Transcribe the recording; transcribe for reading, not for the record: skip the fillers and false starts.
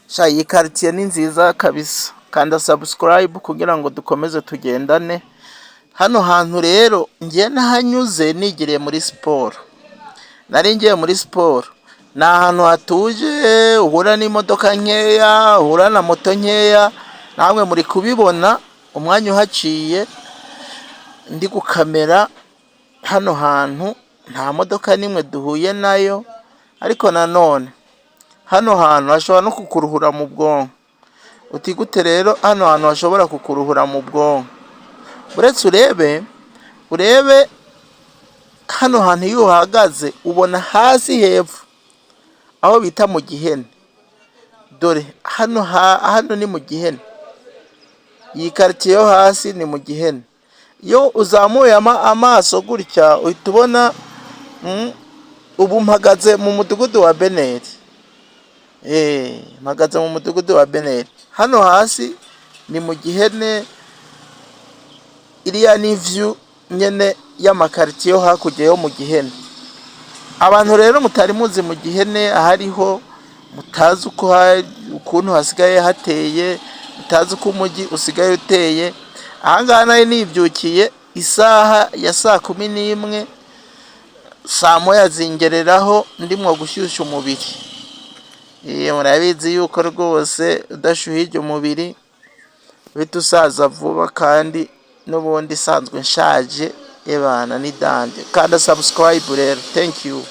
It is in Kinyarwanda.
Sha iyi quartier ni nziza kabisa, kanda subscribe kugira ngo dukomeze tugendane. Hano hantu rero ngiye nahanyuze nigiriye muri siporo, nari ngiye muri siporo. Ni ahantu hatuje, uhura n'imodoka nkeya, uhura na moto nkeya, namwe muri kubibona umwanya uhaciye ndi gukamera. Hano hantu nta modoka n'imwe duhuye nayo, ariko nanone hano hantu hashobora no kukuruhura mu bwonko. Uti gute rero hano hantu hashobora kukuruhura mu bwonko? Uretse urebe hano hantu iyo uhagaze ubona hasi hepfo aho bita mu Gihene. Dore hano ni mu Gihene, iyi quartier yo hasi ni mu Gihene. Iyo uzamuye amaso gutya uhita ubona ubu mpagaze mu mudugudu wa Beneri. Mpagaze mu mudugudu wa Beneri. Hano hasi ni mu Gihene, iriya ni view nyene y'amakaritiye yo hakurya yo mu Gihene. Abantu rero mutari muzi mu Gihene ahariho, mutazi ukuntu hasigaye hateye, mutazi uko umujyi usigaye uteye, ahangaha nari nibyukiye isaha ya 11:00, saa moya zingereraho ndimwo gushyushya umubiri. Murabizi yuko rwose udashyuhije umubiri uhita usaza vuba, kandi n'ubundi sanzwe nshaje ebana ni danje. Kanda subscribe rero. Thank you.